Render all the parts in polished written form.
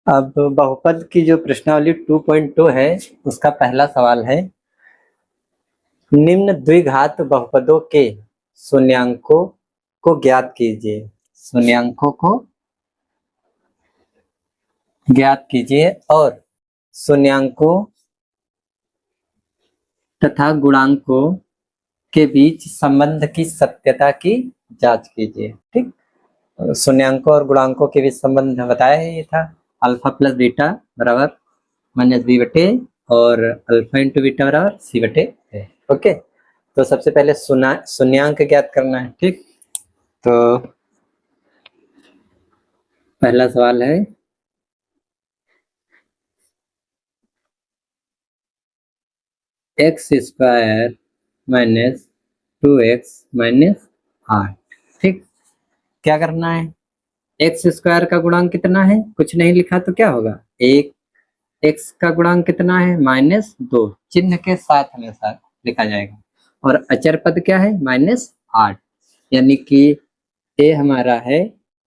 अब बहुपद की जो प्रश्नावली 2.2 है उसका पहला सवाल है, निम्न द्विघात बहुपदों के शून्यांकों को ज्ञात कीजिए। शून्यांकों को ज्ञात कीजिए और शून्यांकों तथा गुणांकों के बीच संबंध की सत्यता की जांच कीजिए। ठीक, शून्यांकों और गुणांकों के बीच संबंध बताया है, ये था अल्फा प्लस बीटा बराबर माइनस बी बटे और अल्फा इंटू बीटा बराबर सी बटे ए। ओके, तो सबसे पहले शून्यांक ज्ञात करना है। ठीक, तो पहला सवाल है, x square minus 2x minus 8। ठीक, क्या करना है, एक्स स्क्वायर का गुणांक कितना है, कुछ नहीं लिखा तो क्या होगा, एक, एक्स का गुणांक कितना है -2, चिन्ह के साथ हमेशा लिखा जाएगा, और अचर पद क्या है -8, यानी कि ए हमारा है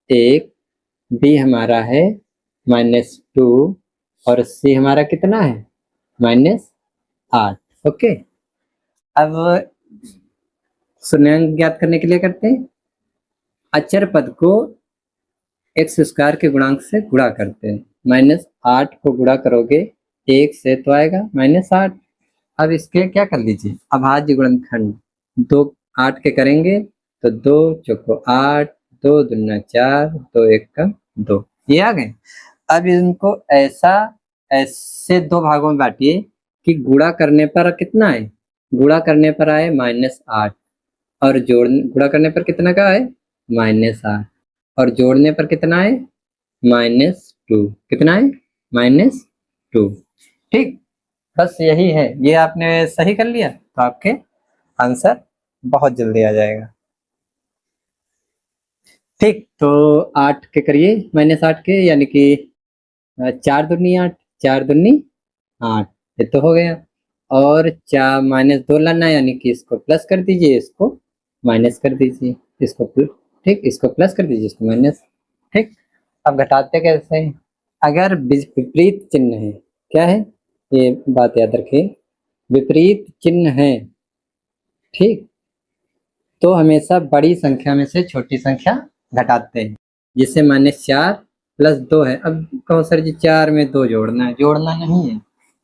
1, बी हमारा है -2 और सी हमारा कितना है -8। ओके, अब शून्यांक ज्ञात करने के लिए करते हैं, अचर पद को एक्स स्क्वायर के गुणांक से गुणा करते हैं। -8 को गुणा करोगे 1 से तो आएगा -8। अब इसके क्या कर लीजिए, अभाज्य गुणनखंड 2 8 के करेंगे तो 2 चौको 8, 2 दूना 4, 2 एक का 2, ये आ गए। अब इनको ऐसे दो भागों में बांटिए कि गुणा करने पर कितना है, गुणा करने पर आए -8 और गुणा करने पर कितना का है -8 और जोड़ने पर कितना है -2, कितना है -2। ठीक, बस यही है, ये आपने सही कर लिया तो आपके आंसर बहुत जल्दी आ जाएगा। ठीक, तो 8 के करिए -8 के, यानी कि 4 दूनी 8, 4 दूनी 8, ये तो हो गया। और 4 -2 लाना, यानी कि इसको प्लस कर दीजिए, इसको माइनस कर दीजिए, इसको ठीक, इसको प्लस कर दीजिए, इसको माइनस। ठीक, अब घटाते कैसे हैं, अगर विपरीत चिन्ह है, क्या है ये बात याद रखिए, विपरीत चिन्ह है, ठीक, तो हमेशा बड़ी संख्या में से छोटी संख्या घटाते हैं। जैसे -4 + 2 है, अब कहो सर जी 4 में 2 जोड़ना है, जोड़ना नहीं है,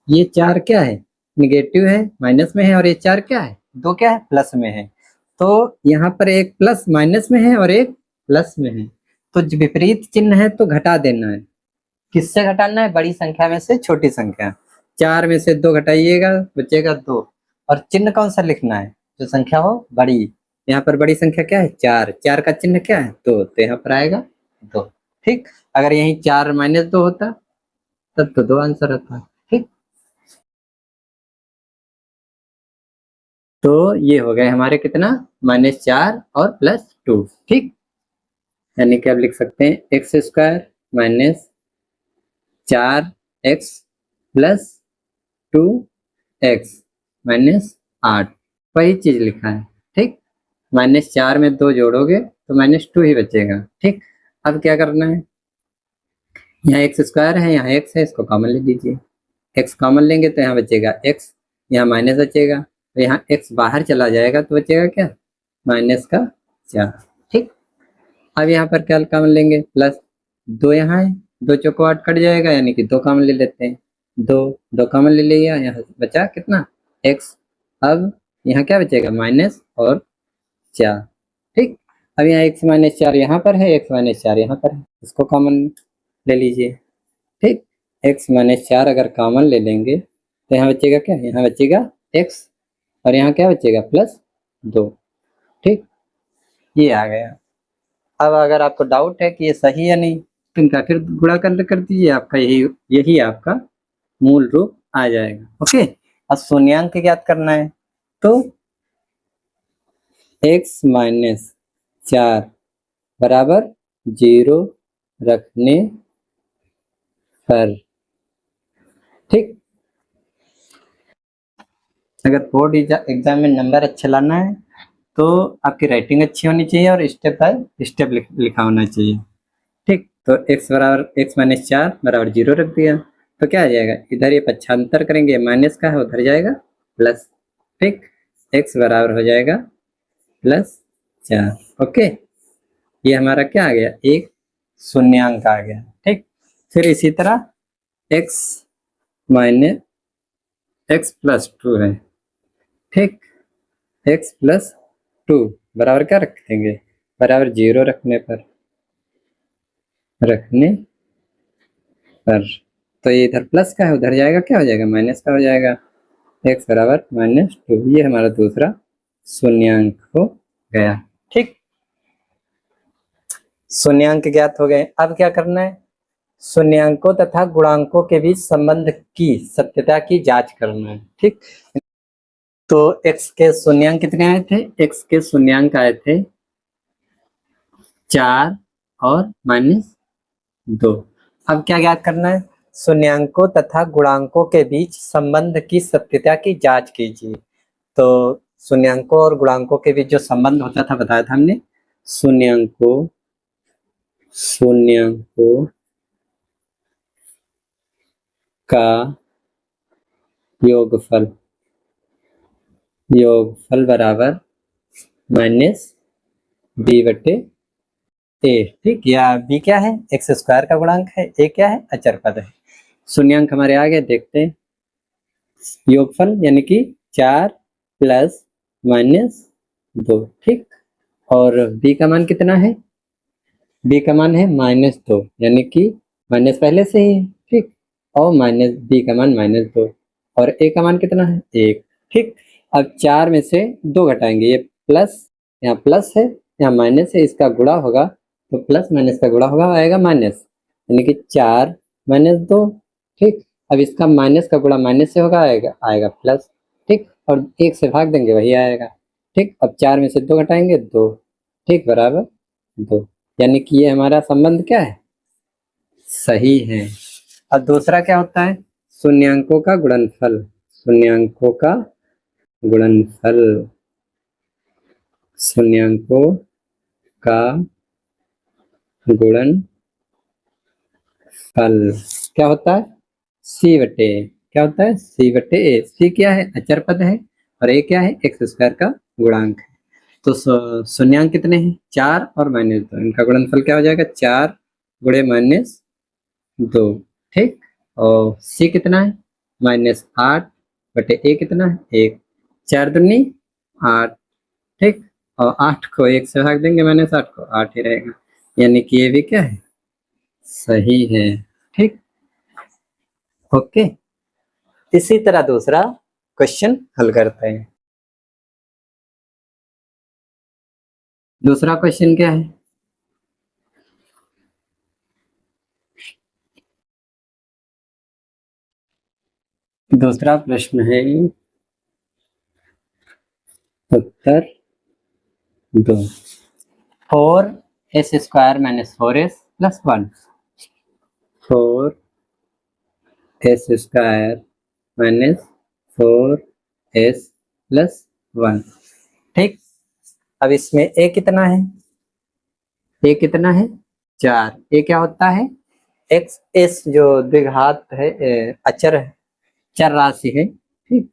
ये 4 क्या है निगेटिव है, माइनस में है, और ये 4 क्या है 2 क्या है प्लस में है, तो यहाँ पर एक प्लस माइनस में है और एक प्लस में है, तो विपरीत चिन्ह है तो घटा देना है। किससे घटाना है, बड़ी संख्या में से छोटी संख्या। 4 में से 2 घटाइएगा बचेगा 2, और चिन्ह कौन सा लिखना है, जो संख्या हो बड़ी। यहाँ पर बड़ी संख्या क्या है 4, 4 का चिन्ह क्या है 2, तो यहाँ पर आएगा 2। ठीक, अगर यही 4 - 2 होता तब तो 2 आंसर होता। ठीक, तो ये हो गए हमारे कितना -4 और +2। ठीक, यानी कि आप लिख सकते हैं एक्स स्क्वायर -4x + 2x -8, वही चीज लिखा है। ठीक, -4 में 2 जोड़ोगे तो -2 ही बचेगा। ठीक, अब क्या करना है, यहाँ एक्स स्क्वायर है, यहाँ x है, इसको कॉमन ले लीजिए, x कॉमन लेंगे तो यहाँ बचेगा x, यहाँ माइनस बचेगा, तो यहाँ x बाहर चला जाएगा तो बचेगा क्या -4। ठीक, अब यहाँ पर क्या कॉमन लेंगे, +2 यहाँ है, 2 चौको 8 कट जाएगा, यानी कि 2 कॉमन ले लेते हैं, 2 कॉमन ले लिया, यहाँ बचा कितना x, अब यहाँ क्या बचेगा माइनस और 4। ठीक, अब यहाँ x - 4 यहाँ पर है, x - 4 यहाँ पर है, इसको कॉमन ले लीजिए। ठीक, x - 4 अगर कॉमन ले लेंगे तो यहाँ बचेगा क्या, यहाँ बचेगा x और यहाँ क्या बचेगा +2। ठीक, ये आ गया। अब अगर आपको डाउट है कि ये सही है नहीं तो इनका फिर गुणा कर दीजिए, आपका यही आपका मूल रूप आ जाएगा। ओके, अब शून्यांक ज्ञात करना है, तो x - 4 बराबर 0 रखने पर। ठीक, अगर बोर्ड एग्जाम में नंबर अच्छे लाना है तो आपकी राइटिंग अच्छी होनी चाहिए और स्टेप बाय स्टेप लिखा होना चाहिए। ठीक, तो x बराबर x माइनस 4 बराबर 0 रख दिया। तो क्या आ जाएगा, इधर ये पक्षांतर करेंगे, माइनस का है उधर जाएगा प्लस। ठीक, x बराबर हो जाएगा +4। ओके, ये हमारा क्या आ गया, एक शून्यांक आ गया। ठीक, फिर इसी तरह x माइनस x प्लस 2 है। ठीक, x प्लस 2 बराबर क्या रख देंगे, बराबर 0 रखने पर तो ये इधर प्लस का है उधर जाएगा, क्या हो जाएगा, माइनस का हो जाएगा। x बराबर -2, ये हमारा दूसरा शून्यांक हो गया। ठीक, शून्यांक ज्ञात हो गए। अब क्या करना है, शून्यांकों तथा गुणांकों के बीच संबंध की सत्यता की जांच करना है। ठीक, तो x के शून्यांक कितने आए थे, x के शून्यांक आए थे 4 और -2। अब क्या ज्ञात करना है, शून्यांकों तथा गुणांकों के बीच संबंध की सत्यता की जांच कीजिए। तो शून्यांकों और गुणांकों के बीच जो संबंध होता था बताया था हमने, शून्यांकों का योगफल बराबर -b/a। ठीक, या b क्या है, x² का गुणांक है, a क्या है, अचर पद है। शून्यांक हमारे आ गए, देखते हैं। योगफल यानी कि 4 + -2। ठीक, और b का मान कितना है, b का मान है -2, यानी कि माइनस पहले से ही है। ठीक, और b का मान -2, और a का मान कितना है, 1। ठीक, अब 4 में से 2 घटाएंगे, ये प्लस, यहाँ प्लस है यहाँ माइनस है, इसका गुणा होगा तो प्लस माइनस का गुणा होगा, आएगा माइनस, यानी कि 4 - 2। ठीक, अब इसका माइनस का गुणा माइनस से होगा, आएगा प्लस। ठीक, और 1 से भाग देंगे वही आएगा। ठीक, अब 4 में से 2 घटाएंगे 2। ठीक, बराबर 2, यानी कि ये हमारा संबंध क्या है, सही है। अब दूसरा क्या होता है, शून्यांकों का गुणनफल। शून्यांकों का गुणनफल, शून्यांकों का गुणनफल क्या होता है, c/a। क्या होता है, c/a। c क्या है, अचर पद है, और a क्या है, x² का गुणांक है। तो शून्यांक कितने हैं, 4 और -2, इनका गुणनफल क्या हो जाएगा, 4 × -2। ठीक, और c कितना है, -8/a कितना है, 1। 4 दूनी 8। ठीक, और 8 को 1 से भाग देंगे, -8 को 8 ही रहेगा, यानी कि ये भी क्या है, सही है। ठीक, ओके, इसी तरह दूसरा क्वेश्चन हल करते हैं। दूसरा क्वेश्चन क्या है, दूसरा प्रश्न है उत्तर 2। 4s² - 4s + 1। 4s² - 4s + 1। ठीक, अब इसमें a कितना है, a कितना है, 4। a क्या होता है, x जो द्विघात है, अचर है, चर राशि है। ठीक,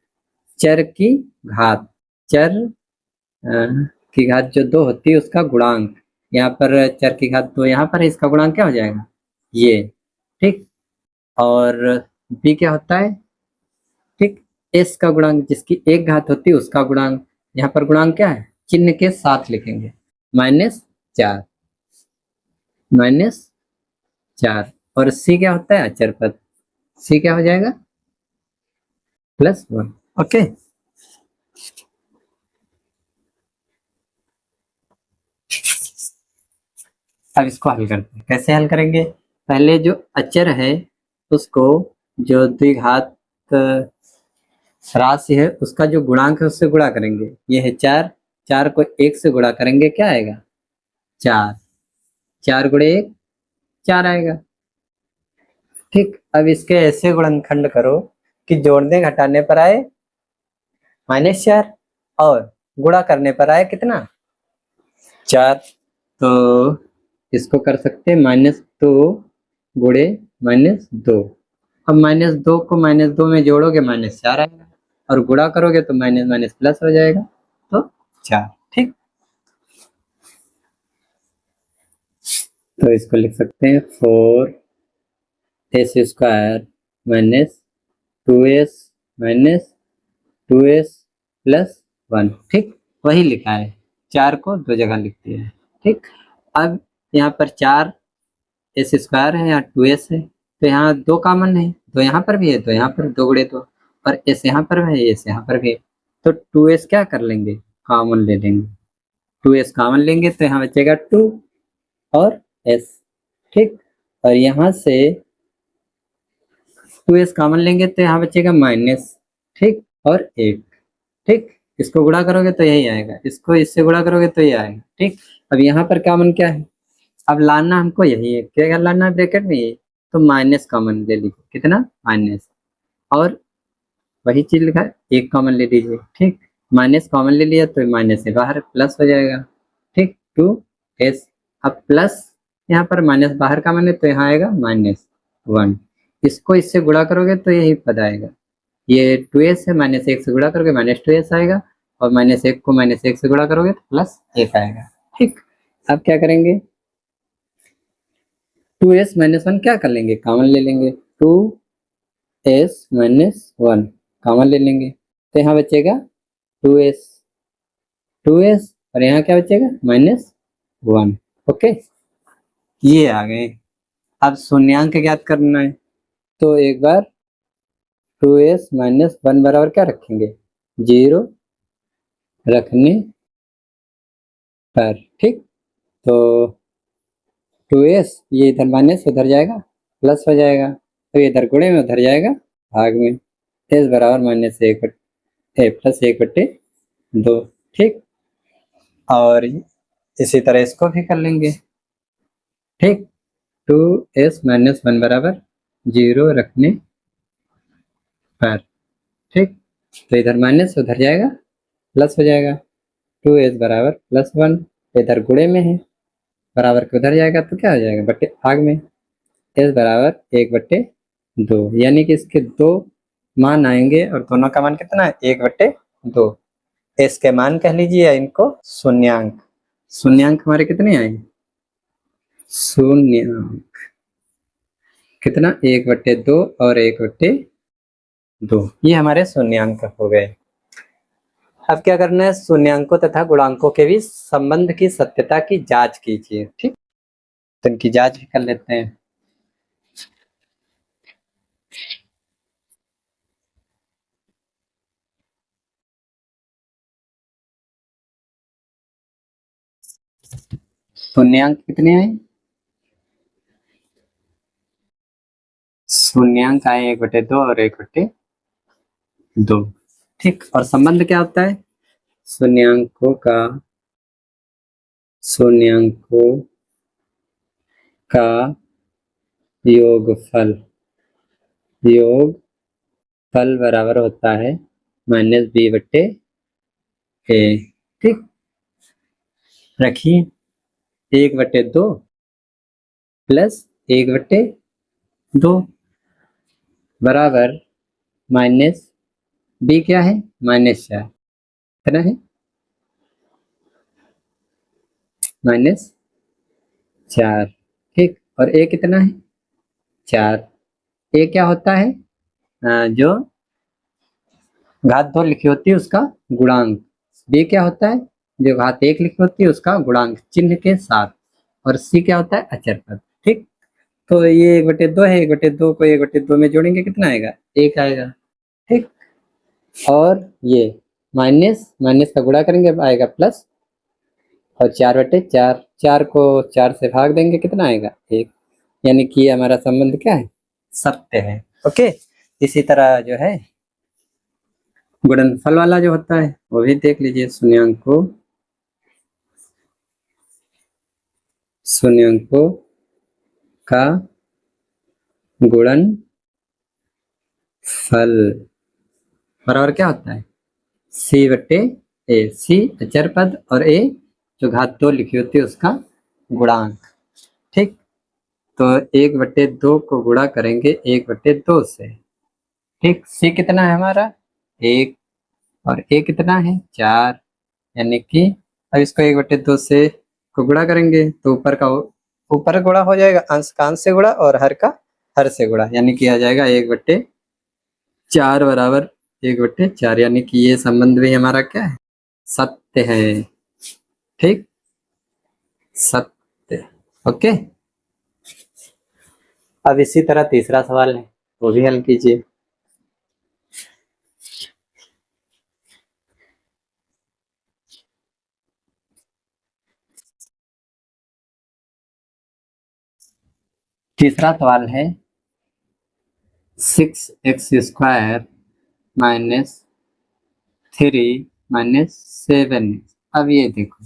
चर की घात, चर की घात जो 2 होती है उसका गुणांक, यहाँ पर चर की घात 2 यहाँ पर है, इसका गुणांक क्या हो जाएगा, ये। ठीक, और b क्या होता है, ठीक, s का गुणांक जिसकी 1 घात होती है उसका गुणांक, यहाँ पर गुणांक क्या है, चिन्ह के साथ लिखेंगे, -4। और c क्या होता है, अचर पद, c क्या हो जाएगा, +1। ओके, अब इसको हल करते हैं। कैसे हल करेंगे, पहले जो अचर है उसको जो द्विघात राशि है उसका जो गुणांक है उससे गुणा करेंगे। ये है 4, 4 को 1 से गुणा करेंगे, क्या आएगा, 4। 4 × 1 4 आएगा। ठीक, अब इसके ऐसे गुणनखंड करो कि जोड़ने घटाने पर आए -4 और गुणा करने पर आए कितना, 4। तो इसको कर सकते हैं -2 गुणे -2। अब -2 को -2 में जोड़ोगे -4 आएगा और गुणा करोगे तो माइनस माइनस प्लस हो जाएगा, तो 4। ठीक, तो इसको लिख सकते हैं 4s square minus 2s minus 2s plus 1। ठीक, वही लिखा है, 4 को 2 जगह लिख दिया है। ठीक, अब यहाँ पर 4s स्क्वायर है, यहाँ 2s है, तो यहाँ 2 कॉमन है, तो यहाँ पर भी है, तो यहाँ पर 2 गुणे 2, और s यहाँ पर है, s यहाँ पर भी है, तो 2s क्या कर लेंगे, कॉमन ले लेंगे। 2s कॉमन लेंगे तो यहाँ बचेगा 2 और s। ठीक, और यहाँ से 2s कॉमन लेंगे तो यहाँ बचेगा माइनस, ठीक, और 1। ठीक, इसको गुणा करोगे तो यही आएगा, इसको इससे गुणा करोगे तो ये आएगा। ठीक, अब यहाँ पर कॉमन क्या है, अब लाना हमको यही है, क्या लाना है ब्रैकेट में, ये तो माइनस कॉमन ले लीजिए, कितना माइनस, और वही चीज लिखा है 1 कॉमन ले लीजिए। ठीक, माइनस कॉमन ले लिया तो माइनस से बाहर प्लस हो जाएगा। ठीक, 2s, अब प्लस यहाँ पर माइनस बाहर कॉमन है तो यहाँ आएगा -1, इसको इससे गुणा करोगे तो यही पद आएगा, ये 2s है, -1 से गुणा करोगे -2s आएगा, और -1 को -1 से गुणा करोगे तो +1 आएगा। ठीक, अब क्या करेंगे, 2s -1 क्या कर लेंगे, कॉमन ले लेंगे, 2s -1 कॉमन ले लेंगे तो यहाँ बचेगा 2s और यहाँ क्या बचेगा -1। ओके, ये आ गए। अब शून्यांक ज्ञात करना है, तो एक बार 2s -1 बराबर क्या रखेंगे, 0 रखने पर। ठीक, तो 2s ये इधर माइनस उधर जाएगा प्लस हो जाएगा, तो ये इधर गुणे में उधर जाएगा भाग में, s बराबर -1 प्लस 1/2। ठीक, और इसी तरह इसको भी कर लेंगे। ठीक, 2s -1 बराबर 0 रखने पर। ठीक, तो इधर माइनस उधर जाएगा प्लस हो जाएगा, 2s बराबर +1, इधर गुणे में है, बराबर के उधर जाएगा तो क्या हो जाएगा, बटे भाग में, s बराबर 1/2, यानी कि इसके 2 मान आएंगे और दोनों का मान कितना है 1/2। s के मान कह लीजिए या इनको शून्यांक, शून्यांक हमारे कितने आए, शून्यांक कितना 1/2 और 1/2, ये हमारे शून्यांक हो गए। अब क्या करना है, शून्यांकों तथा गुणांकों के बीच संबंध की सत्यता की जांच कीजिए। ठीक, तो इनकी जांच भी कर लेते हैं। शून्यांक कितने आए, शून्यांक आए 1/2 और 1/2। ठीक, और संबंध क्या होता है, शून्यांकों का योगफल बराबर होता है -b/a। ठीक, रखिए 1/2 प्लस 1/2 बराबर -b क्या है -4, कितना है -4। ठीक, और a कितना है 4। a क्या होता है, जो घात 2 लिखी होती है उसका गुणांक। b क्या होता है, जो घात 1 लिखी होती है उसका गुणांक चिन्ह के साथ, और c क्या होता है अचर पद। ठीक, तो ये 1/2 है, 1/2 को 1/2 में जोड़ेंगे कितना आएगा 1 आएगा। ठीक, और ये माइनस का गुणा करेंगे आएगा प्लस, और 4/4, 4 को 4 से भाग देंगे कितना आएगा 1, यानी कि हमारा संबंध क्या है सत्य है। ओके, इसी तरह जो है गुणनफल वाला जो होता है वो भी देख लीजिए, शून्यांकों का गुणनफल बराबर क्या होता है c/a, c अचर पद और a जो घात 2 लिखी होती है उसका गुणांक। ठीक, तो 1/2 को गुणा करेंगे 1/2 से। ठीक, सी कितना है हमारा 1 और ए कितना है 4, यानी कि अब इसको 1/2 से को गुणा करेंगे तो ऊपर गुणा हो जाएगा, अंश का अंश से गुणा और हर का हर से गुणा, यानी कि आ जाएगा 1/4 बराबर 1/4, यानी कि ये संबंध भी हमारा क्या है सत्य है। ठीक, सत्य। ओके, अब इसी तरह तीसरा सवाल है वो भी हल कीजिए। तीसरा सवाल है 6x² माइनस 3 माइनस 7x। अब ये देखो,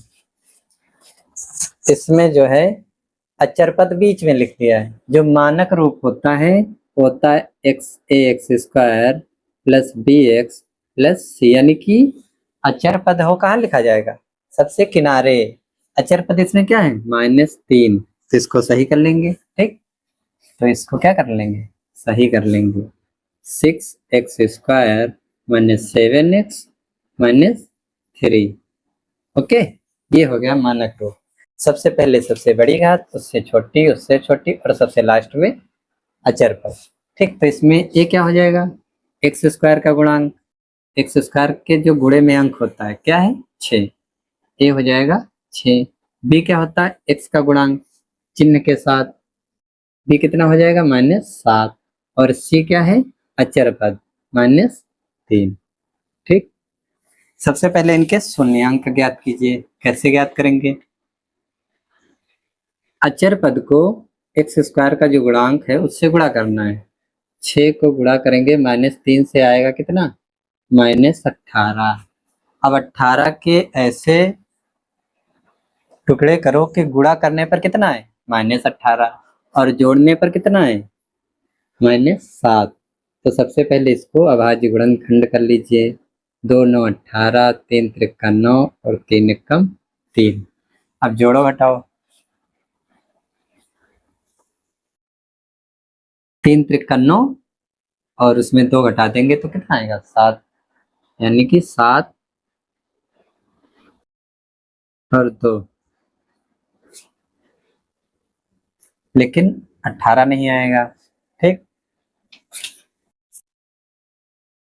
इसमें जो है अचर पद बीच में लिख दिया है। जो मानक रूप होता है वो होता है ax² plus bx plus c, यानी कि अचर पद हो कहाँ लिखा जाएगा सबसे किनारे। अचर पद इसमें क्या है -3, तो इसको सही कर लेंगे। ठीक, तो इसको क्या कर लेंगे सही कर लेंगे। 6x² minus 7x minus 3। Okay, ये हो गया मानक रूप। सबसे पहले सबसे बड़ी घात, उससे छोटी, उससे छोटी और सबसे लास्ट में अचर पद। ठीक, तो इसमें ए क्या हो जाएगा x² का गुणांक, x² के जो गुणे में अंक होता है क्या है 6, ए हो जाएगा 6। बी क्या होता है x का गुणांक चिन्ह के साथ, बी कितना हो जाएगा -7, और सी क्या है अचर पद -3। ठीक, सबसे पहले इनके शून्यांक ज्ञात कीजिए। कैसे ज्ञात करेंगे, अचर पद को x² का जो गुणांक है उससे गुणा करना है। 6 को गुणा करेंगे -3 से आएगा कितना -18। अब 18 के ऐसे टुकड़े करो कि गुणा करने पर कितना है -18 और जोड़ने पर कितना है -7। तो सबसे पहले इसको अभाज्य गुणनखंड कर लीजिए। 2 9 18, 3 त्रिका 9 और 3 एकम 3। अब जोड़ो घटाओ, 3 त्रिका 9 और उसमें 2 घटा देंगे तो कितना आएगा 7, यानी कि 7 और 2, लेकिन 18 नहीं आएगा। ठीक,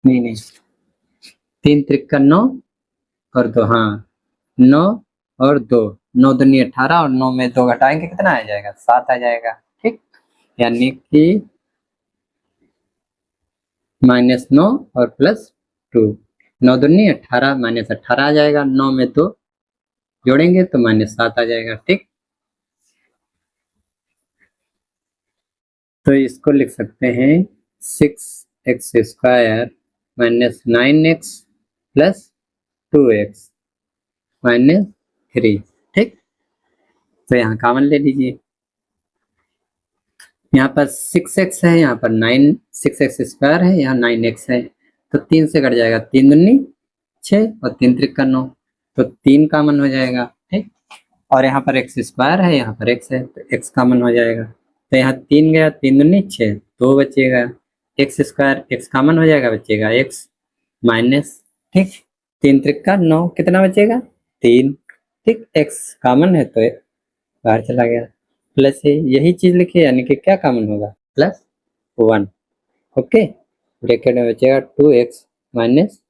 नहीं 3 त्रिका 9 और 2, हाँ 9 और 2, 9 दूनी 18 और 9 में 2 घटाएंगे कितना आ जाएगा 7 आ जाएगा। ठीक, यानी कि -9 और +2, 9 दूनी 18 -18 आ जाएगा, 9 में 2 जोड़ेंगे तो -7 आ जाएगा। ठीक, तो इसको लिख सकते हैं 6x² minus 9x plus 2x minus 3। ठीक, तो यहाँ कॉमन ले लीजिए। यहाँ पर 6x है, यहाँ पर 6x² है, यहाँ 9x है, तो 3 से कट जाएगा, 3 दूनी 6 और 3 त्रिका 9, तो 3 कॉमन हो जाएगा। ठीक, और यहाँ पर x² है, यहाँ पर x है, तो x कॉमन हो जाएगा, तो यहाँ 3 गया, 3 दूनी 6, 2 बचेगा, x² x कॉमन हो जाएगा, बचेगा x माइनस, ठीक 3 त्रिका 9 कितना बचेगा 3। ठीक, x कॉमन है तो बाहर चला गया, प्लस है, यही चीज लिखिए, यानी कि क्या कॉमन होगा +1। ओके, ब्रैकेट में बचेगा 2x माइनस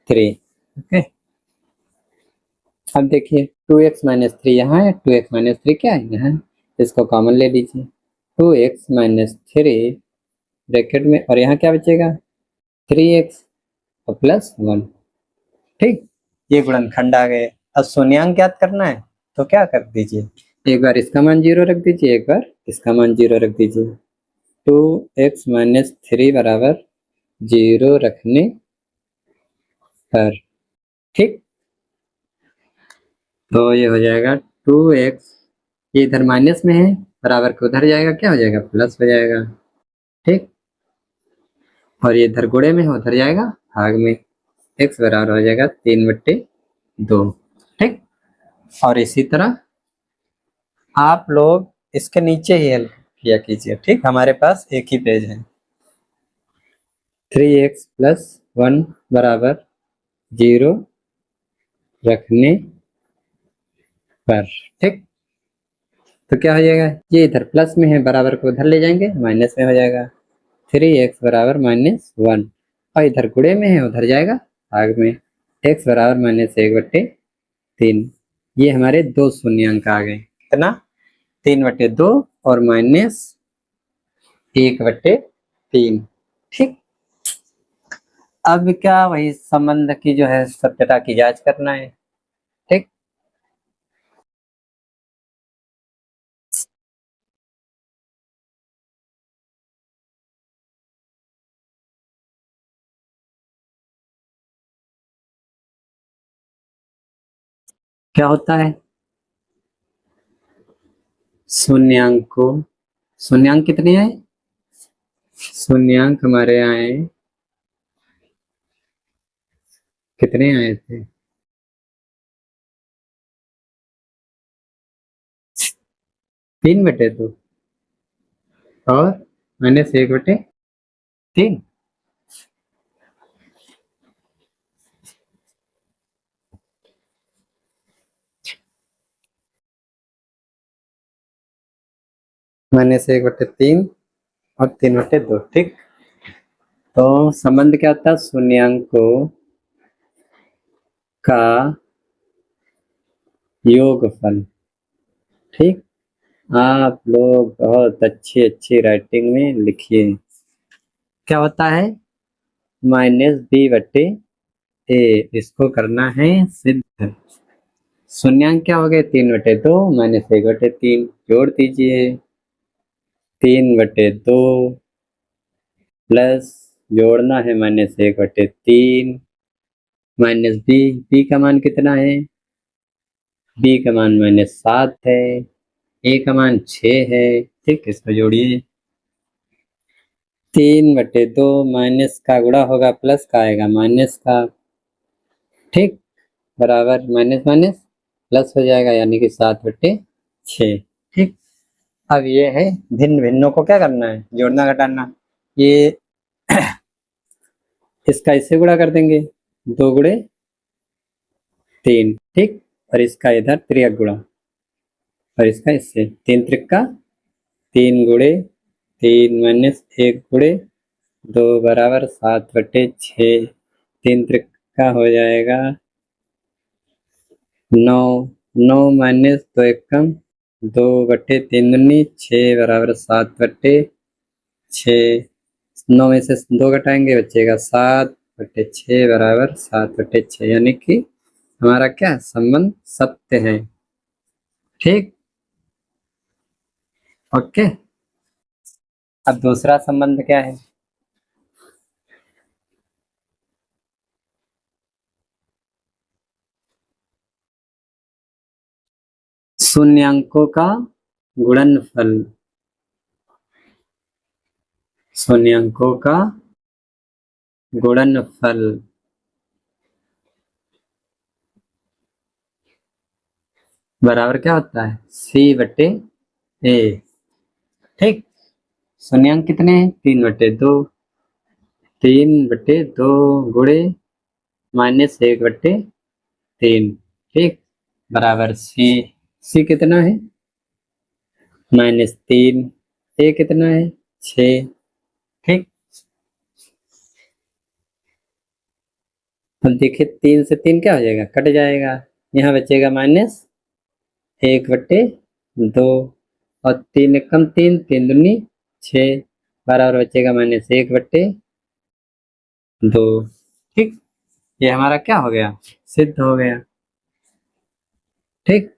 3। ओके, अब देखिए 2x माइनस 3 यहाँ है, 2x माइनस 3 क्या है यहाँ, इसको कॉमन ले लीजिए, 2x माइनस 3 ब्रैकेट में, और यहाँ क्या बचेगा 3x और +1। ठीक, ये गुणनखंड आ गए। अब शून्यांक ज्ञात करना है तो क्या कर दीजिए, एक बार इसका मान 0 रख दीजिए, एक बार इसका मान 0 रख दीजिए। 2x माइनस 3 बराबर 0 रखने पर, ठीक, तो ये हो जाएगा 2x, ये इधर माइनस में है, बराबर के उधर जाएगा, क्या हो जाएगा प्लस हो जाएगा। ठीक, और ये इधर गुणे में है, उधर जाएगा भाग में, x बराबर हो जाएगा 3/2। ठीक, और इसी तरह आप लोग इसके नीचे ही हल किया कीजिए, ठीक। हमारे पास एक ही पेज है। 3x प्लस 1 बराबर 0 रखने पर, ठीक। तो क्या हो जाएगा, ये इधर प्लस में है, बराबर को उधर ले जाएंगे, माइनस में हो जाएगा। 3x बराबर -1, और इधर गुणे में है, उधर जाएगा भाग में। x बराबर -1/3। ये हमारे दो शून्यांक आ गए। कितना, 3/2 और -1/3, ठीक। अब क्या, वही संबंध की जो है सत्यता की जांच करना है, ठीक। क्या होता है, शून्यांक को, शून्यांक कितने आए, शून्यांक हमारे आए, कितने आए थे, 3/2 और -1/3। -1/3 और 3/2, ठीक। तो संबंध क्या होता है, शून्यांकों का योगफल, ठीक। आप लोग बहुत अच्छी अच्छी राइटिंग में लिखिए। क्या होता है, -b/a, इसको करना है सिद्ध। शून्यांक क्या हो गए, 3/2 -1/3, जोड़ दीजिए। 3/2 प्लस जोड़ना है -1/3, माइनस बी का मान कितना है, बी का मान -7 है, ए का मान 6 है, ठीक। इसको जोड़िए। 3/2 माइनस का गुणा होगा प्लस का आएगा माइनस का, ठीक, बराबर माइनस माइनस प्लस हो जाएगा, यानी कि 7/6, ठीक। अब ये है भिन्न भिन्नों को क्या करना है, जोड़ना घटाना। ये इसका इससे गुणा कर देंगे, 2 × 3, ठीक। और इसका इधर त्रियक गुणा, और इसका इससे 3 × 3 × 3 - 1 × 2 बराबर 7/6। 3 हो जाएगा 9, 9 - 2 एकम 2/3 दूनी 6 बराबर 7/6। 9 में से 2 घटाएंगे, बचेगा 7/6 बराबर 7/6, यानी कि हमारा क्या संबंध सत्य है, ठीक। ओके। अब दूसरा संबंध क्या है, शून्यांकों का गुणनफल, शून्यांकों का गुणनफल बराबर क्या होता है, C/A, ठीक। शून्यांक कितने हैं, 3/2, 3/2 गुणे -1/3, ठीक, बराबर C कितना है, -3, A कितना है, 6, ठीक। अब देखिए 3 से 3 क्या हो जाएगा, कट जाएगा, यहाँ बचेगा -1/2, और 3 एकम 3, 3 दूनी 6, बराबर बचेगा -1/2, ठीक। ये हमारा क्या हो गया, सिद्ध हो गया, ठीक।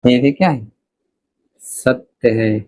ये भी क्या है, सत्य है।